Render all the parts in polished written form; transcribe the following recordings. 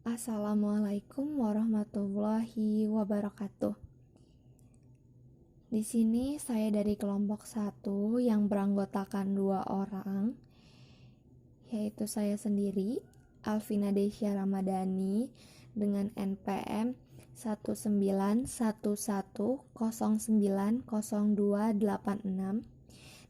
Assalamualaikum warahmatullahi wabarakatuh. Di sini saya dari kelompok 1 yang beranggotakan 2 orang, yaitu saya sendiri, Alvina Desya Ramadhani, dengan NPM 19110900286,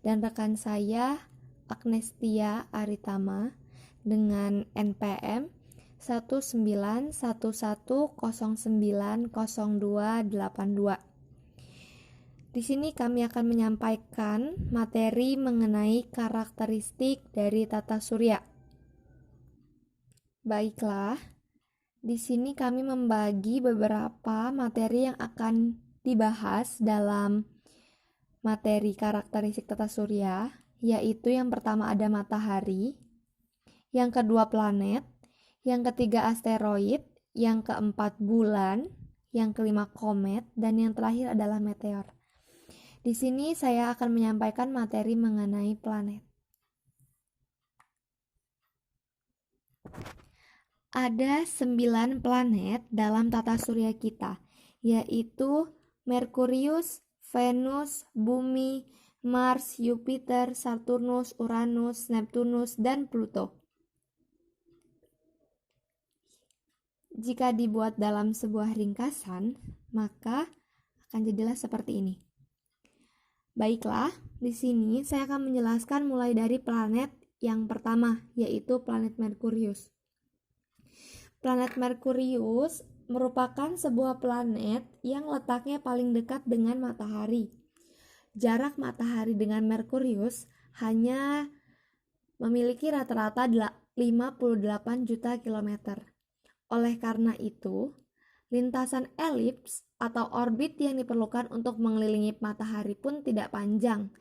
dan rekan saya Agnestia Aritama dengan NPM 19110900282. Di sini kami akan menyampaikan materi mengenai karakteristik dari tata surya. Baiklah, di sini kami membagi beberapa materi yang akan dibahas dalam materi karakteristik tata surya, yaitu yang pertama ada matahari, yang kedua planet, yang ketiga asteroid, yang keempat bulan, yang kelima komet, dan yang terakhir adalah meteor. Di sini saya akan menyampaikan materi mengenai planet. Ada 9 planet dalam tata surya kita, yaitu Merkurius, Venus, Bumi, Mars, Jupiter, Saturnus, Uranus, Neptunus, dan Pluto. Jika dibuat dalam sebuah ringkasan, maka akan jadilah seperti ini. Baiklah, di sini saya akan menjelaskan mulai dari planet yang pertama, yaitu planet Merkurius. Planet Merkurius merupakan sebuah planet yang letaknya paling dekat dengan matahari. Jarak matahari dengan Merkurius hanya memiliki rata-rata 58 juta kilometer. Oleh karena itu, lintasan elips atau orbit yang diperlukan untuk mengelilingi matahari pun tidak panjang.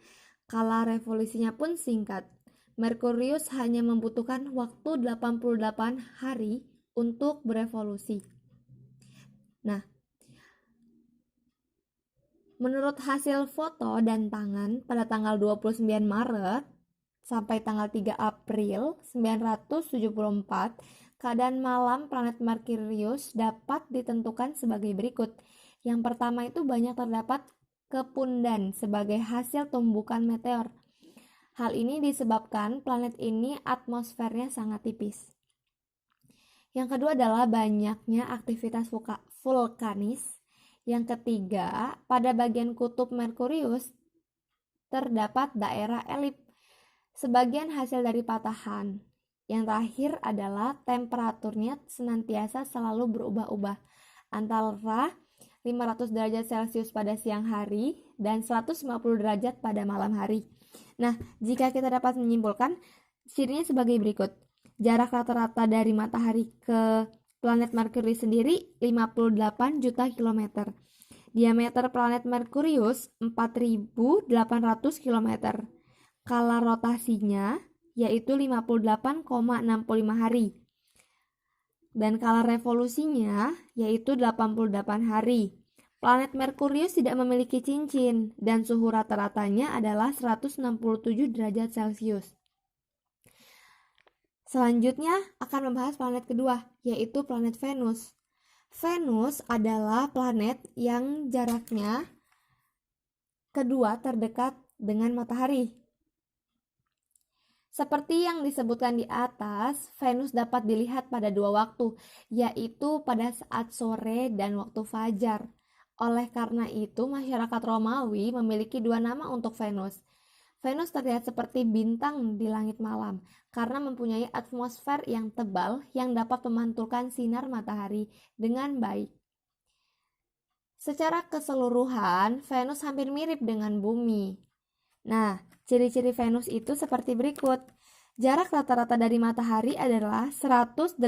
Kala revolusinya pun singkat. Merkurius hanya membutuhkan waktu 88 hari untuk berevolusi. Nah, menurut hasil foto dan tangan pada tanggal 29 Maret sampai tanggal 3 April 1974, keadaan malam planet Merkurius dapat ditentukan sebagai berikut. Yang pertama itu banyak terdapat kepundan sebagai hasil tumbukan meteor. Hal ini disebabkan planet ini atmosfernya sangat tipis. Yang kedua adalah banyaknya aktivitas vulkanis. Yang ketiga, pada bagian kutub Merkurius terdapat daerah elips, sebagian hasil dari patahan. Yang terakhir adalah temperaturnya senantiasa selalu berubah-ubah antara 500 derajat Celcius pada siang hari dan 150 derajat pada malam hari. Nah, jika kita dapat menyimpulkan, cirinya sebagai berikut. Jarak rata-rata dari matahari ke planet Merkurius sendiri 58 juta kilometer. Diameter planet Merkurius 4.800 kilometer. Kala rotasinya yaitu 58,65 hari. Dan kala revolusinya yaitu 88 hari. Planet Merkurius tidak memiliki cincin dan suhu rata-ratanya adalah 167 derajat Celcius. Selanjutnya akan membahas planet kedua, yaitu planet Venus. Venus adalah planet yang jaraknya kedua terdekat dengan matahari. Seperti yang disebutkan di atas, Venus dapat dilihat pada 2 waktu, yaitu pada saat sore dan waktu fajar. Oleh karena itu, masyarakat Romawi memiliki 2 nama untuk Venus. Venus terlihat seperti bintang di langit malam karena mempunyai atmosfer yang tebal yang dapat memantulkan sinar matahari dengan baik. Secara keseluruhan, Venus hampir mirip dengan Bumi. Nah, ciri-ciri Venus itu seperti berikut. Jarak rata-rata dari matahari adalah 108,2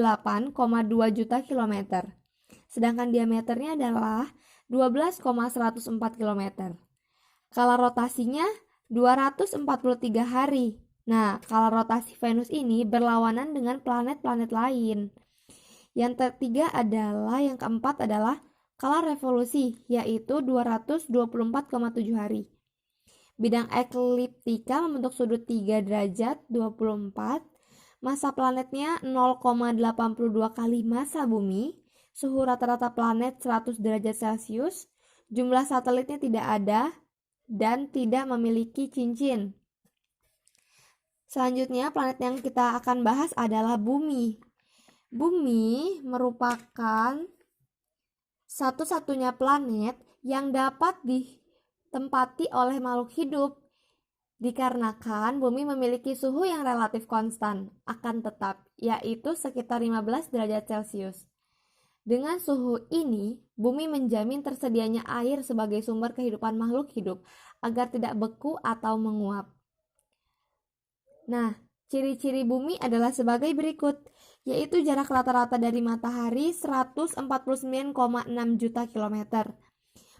juta kilometer. Sedangkan diameternya adalah 12,104 kilometer. Kala rotasinya 243 hari. Nah, kala rotasi Venus ini berlawanan dengan planet-planet lain. Yang ketiga adalah, yang keempat adalah kala revolusi, yaitu 224,7 hari. Bidang ekliptika membentuk sudut 3 derajat 24 Masa planetnya 0,82 kali masa bumi, suhu rata-rata planet 100 derajat Celcius, jumlah satelitnya tidak ada, dan tidak memiliki cincin. Selanjutnya, planet yang kita akan bahas adalah Bumi. Bumi merupakan satu-satunya planet yang dapat ditempati oleh makhluk hidup, dikarenakan bumi memiliki suhu yang relatif konstan, akan tetap, yaitu sekitar 15 derajat Celcius. Dengan suhu ini, bumi menjamin tersedianya air sebagai sumber kehidupan makhluk hidup agar tidak beku atau menguap. Nah, ciri-ciri bumi adalah sebagai berikut, yaitu jarak rata-rata dari matahari 149,6 juta kilometer,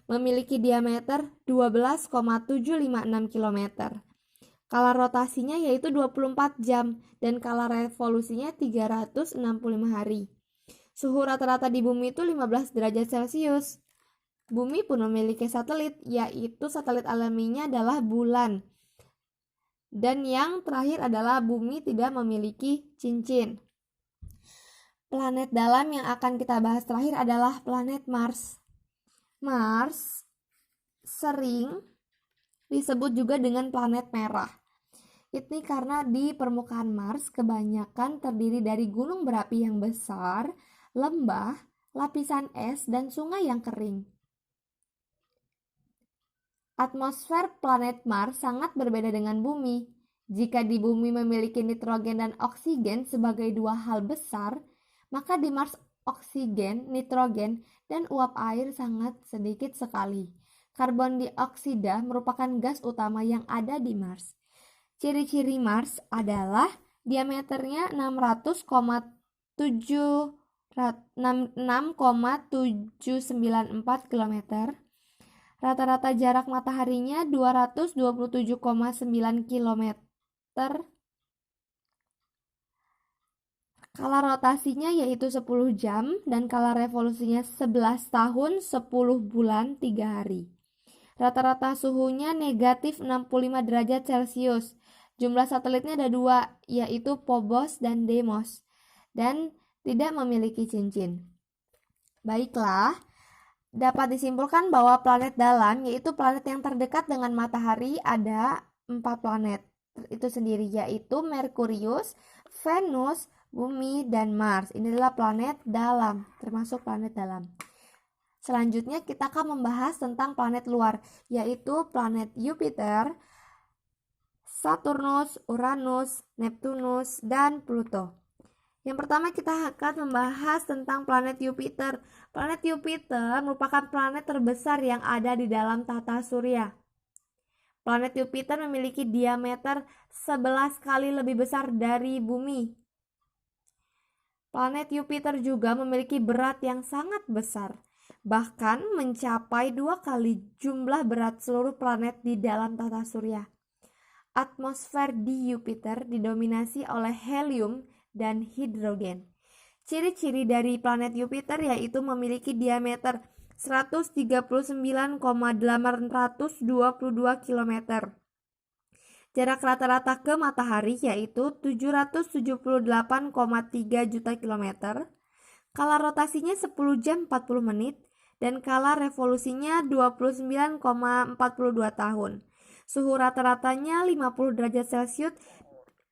memiliki diameter 12,756 kilometer. Kala rotasinya yaitu 24 jam dan kala revolusinya 365 hari. Suhu rata-rata di bumi itu 15 derajat Celcius. Bumi pun memiliki satelit, yaitu satelit alaminya adalah bulan. Dan yang terakhir adalah bumi tidak memiliki cincin. Planet dalam yang akan kita bahas terakhir adalah planet Mars. Mars sering disebut juga dengan planet merah. Ini karena di permukaan Mars kebanyakan terdiri dari gunung berapi yang besar, lembah, lapisan es, dan sungai yang kering. Atmosfer planet Mars sangat berbeda dengan bumi. Jika di bumi memiliki nitrogen dan oksigen sebagai dua hal besar, maka di Mars oksigen, nitrogen, dan uap air sangat sedikit sekali. Karbon dioksida merupakan gas utama yang ada di Mars. Ciri-ciri Mars adalah diameternya 600,794 km. Rata-rata jarak mataharinya 227,9 km. Kala rotasinya yaitu 10 jam dan kala revolusinya 11 tahun, 10 bulan, 3 hari. Rata-rata suhunya negatif 65 derajat Celcius. Jumlah satelitnya ada 2, yaitu Phobos dan Deimos, dan tidak memiliki cincin. Baiklah, dapat disimpulkan bahwa planet dalam, yaitu planet yang terdekat dengan matahari, ada 4 planet itu sendiri, yaitu Merkurius, Venus, Bumi, dan Mars. Ini adalah planet dalam, termasuk planet dalam. Selanjutnya kita akan membahas tentang planet luar, yaitu planet Jupiter, Saturnus, Uranus, Neptunus, dan Pluto. Yang pertama kita akan membahas tentang planet Jupiter. Planet Jupiter merupakan planet terbesar yang ada di dalam tata surya. Planet Jupiter memiliki diameter 11 kali lebih besar dari bumi. Planet Jupiter juga memiliki berat yang sangat besar, bahkan mencapai 2 kali jumlah berat seluruh planet di dalam tata surya. Atmosfer di Jupiter didominasi oleh helium dan hidrogen. Ciri-ciri dari planet Jupiter yaitu memiliki diameter 139,822 km. Jarak rata-rata ke matahari yaitu 778,3 juta kilometer. Kala rotasinya 10 jam 40 menit dan kala revolusinya 29,42 tahun. Suhu rata-ratanya 50 derajat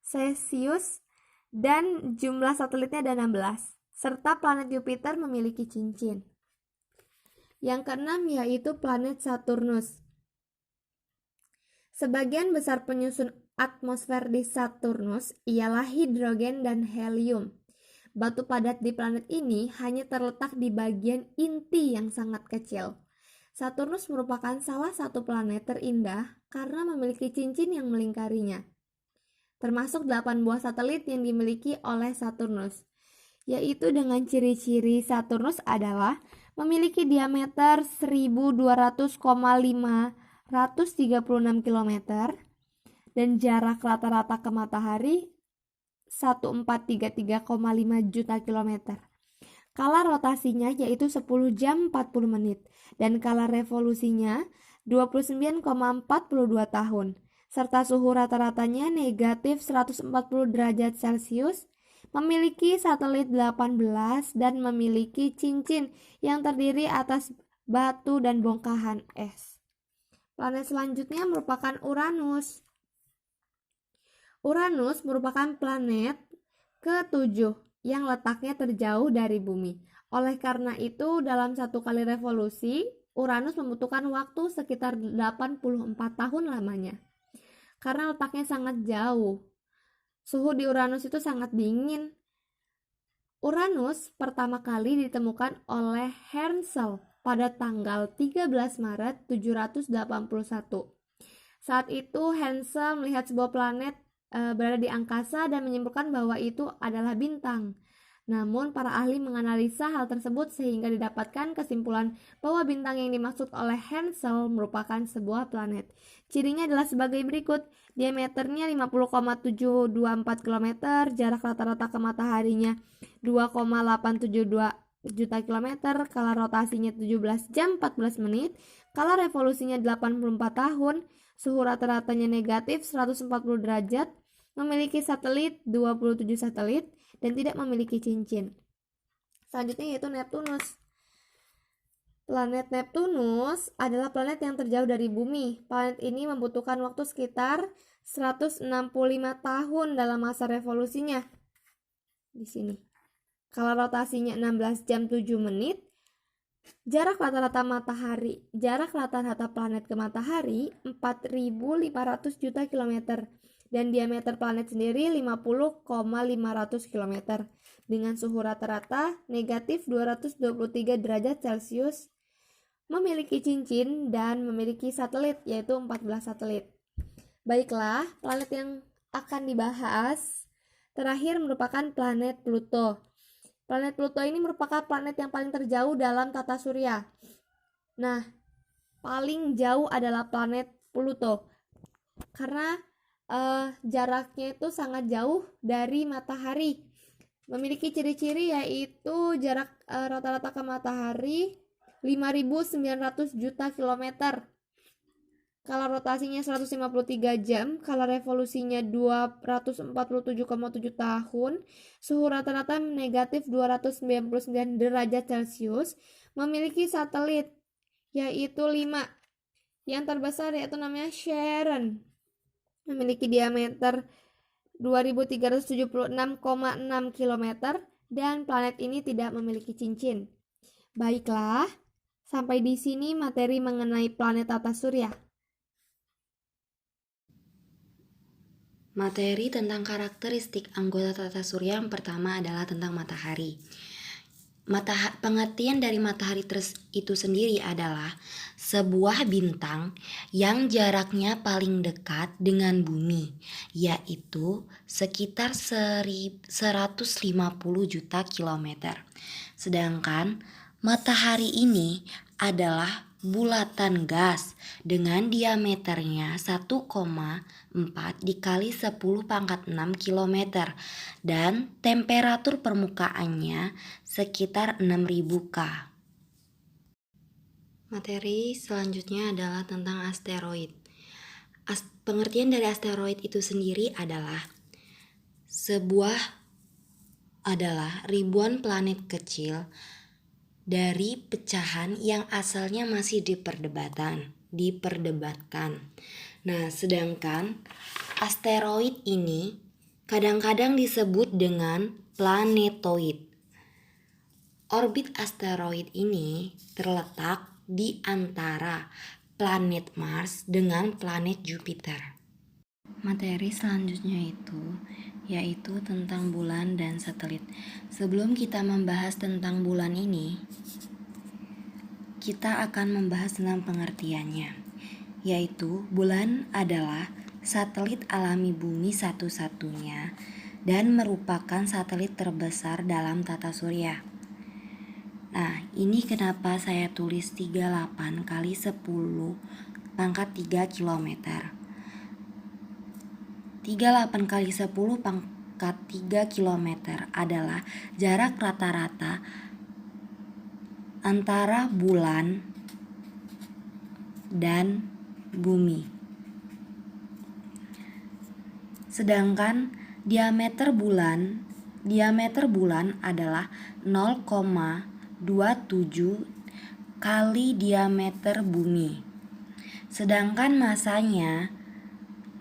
Celcius dan jumlah satelitnya ada 16, serta planet Jupiter memiliki cincin. Yang keenam yaitu planet Saturnus. Sebagian besar penyusun atmosfer di Saturnus ialah hidrogen dan helium. Batu padat di planet ini hanya terletak di bagian inti yang sangat kecil. Saturnus merupakan salah satu planet terindah karena memiliki cincin yang melingkarinya, termasuk 8 buah satelit yang dimiliki oleh Saturnus, yaitu dengan ciri-ciri Saturnus adalah memiliki diameter 1200,536 km dan jarak rata-rata ke matahari 1433,5 juta kilometer. Kala rotasinya yaitu 10 jam 40 menit dan kala revolusinya 29,42 tahun. serta suhu rata-ratanya negatif 140 derajat Celcius, memiliki satelit 18 dan memiliki cincin yang terdiri atas batu dan bongkahan es. Planet selanjutnya merupakan Uranus. Uranus merupakan planet ke-7 yang letaknya terjauh dari bumi. Oleh karena itu, dalam satu kali revolusi, Uranus membutuhkan waktu sekitar 84 tahun lamanya. Karena letaknya sangat jauh. Suhu di Uranus itu sangat dingin. Uranus pertama kali ditemukan oleh Herschel pada tanggal 13 Maret 781. Saat itu Herschel melihat sebuah planet berada di angkasa dan menyimpulkan bahwa itu adalah bintang. Namun para ahli menganalisa hal tersebut sehingga didapatkan kesimpulan bahwa bintang yang dimaksud oleh Herschel merupakan sebuah planet. Cirinya adalah sebagai berikut: diameternya 50,724 km, jarak rata-rata ke mataharinya 2,872 juta kilometer, kala rotasinya 17 jam 14 menit, kala revolusinya 84 tahun, suhu rata-ratanya negatif 140 derajat, memiliki satelit 27 satelit, dan tidak memiliki cincin. Selanjutnya yaitu Neptunus. Planet Neptunus adalah planet yang terjauh dari bumi. Planet ini membutuhkan waktu sekitar 165 tahun dalam masa revolusinya. Di sini. Kalau rotasinya 16 jam 7 menit, jarak rata-rata planet ke matahari 4.500 juta kilometer. Dan diameter planet sendiri 50,500 km dengan suhu rata-rata negatif 223 derajat Celcius, memiliki cincin dan memiliki satelit yaitu 14 satelit. Baiklah, planet yang akan dibahas terakhir merupakan planet Pluto. Planet Pluto ini merupakan planet yang paling terjauh dalam tata surya. Nah, paling jauh adalah planet Pluto karena jaraknya itu sangat jauh dari matahari. Memiliki ciri-ciri yaitu jarak rata-rata ke matahari 5.900 juta kilometer. Kala rotasinya 153 jam, kala revolusinya 247,7 tahun, suhu rata-rata negatif 299 derajat Celcius, memiliki satelit yaitu 5. Yang terbesar yaitu namanya Charon, memiliki diameter 2376,6 km dan planet ini tidak memiliki cincin. Baiklah, sampai di sini materi mengenai planet tata surya. Materi tentang karakteristik anggota tata surya yang pertama adalah tentang matahari. Pengertian dari matahari itu sendiri adalah sebuah bintang yang jaraknya paling dekat dengan bumi, yaitu sekitar 150 juta kilometer. Sedangkan matahari ini adalah bulatan gas dengan diameternya 1,4 dikali 10 pangkat 6 km dan temperatur permukaannya sekitar 6000 K. Materi selanjutnya adalah tentang asteroid. Pengertian dari asteroid itu sendiri adalah ribuan planet kecil dari pecahan yang asalnya masih diperdebatkan. Nah, sedangkan asteroid ini kadang-kadang disebut dengan planetoid. Orbit asteroid ini terletak di antara planet Mars dengan planet Jupiter. Materi selanjutnya yaitu tentang bulan dan satelit. Sebelum kita membahas tentang bulan ini, kita akan membahas tentang pengertiannya, yaitu bulan adalah satelit alami bumi satu-satunya dan merupakan satelit terbesar dalam tata surya. Nah, ini kenapa saya tulis 38 kali 10 pangkat 3 km. 38 kali 10 pangkat 3 km adalah jarak rata-rata antara bulan dan bumi. Sedangkan diameter bulan adalah 0,27 kali diameter bumi. Sedangkan masanya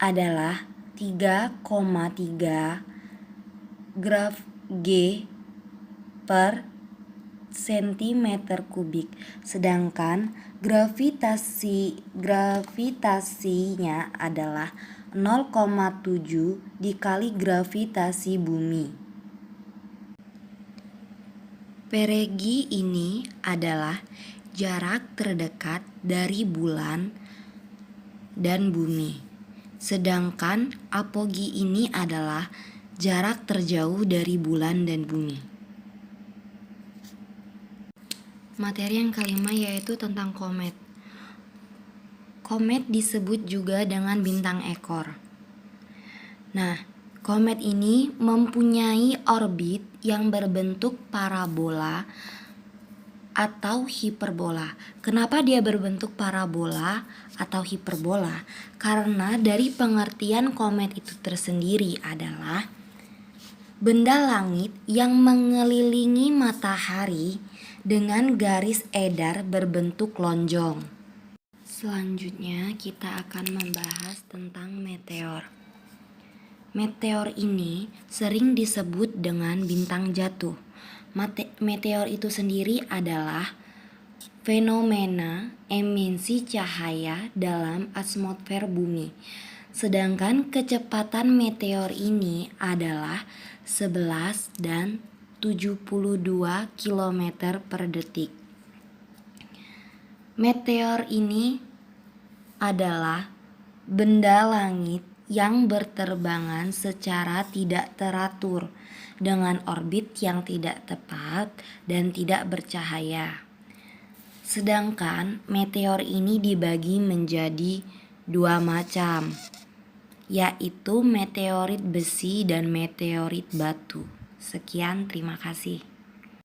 adalah 3,3 G per centimeter kubik. Sedangkan gravitasinya adalah 0,7 dikali gravitasi bumi. Perigi ini adalah jarak terdekat dari bulan dan bumi. Sedangkan apogee ini adalah jarak terjauh dari bulan dan bumi. Materi yang kelima yaitu tentang komet. Komet disebut juga dengan bintang ekor. Nah, komet ini mempunyai orbit yang berbentuk parabola atau hiperbola. Kenapa dia berbentuk parabola atau hiperbola? Karena dari pengertian komet itu tersendiri adalah benda langit yang mengelilingi matahari dengan garis edar berbentuk lonjong. Selanjutnya kita akan membahas tentang meteor. Meteor ini sering disebut dengan bintang jatuh. Meteor itu sendiri adalah fenomena emisi cahaya dalam atmosfer bumi. Sedangkan kecepatan meteor ini adalah 11 dan 72 km per detik. Meteor ini adalah benda langit yang berterbangan secara tidak teratur dengan orbit yang tidak tepat dan tidak bercahaya. Sedangkan meteor ini dibagi menjadi dua macam, yaitu meteorit besi dan meteorit batu. Sekian, terima kasih.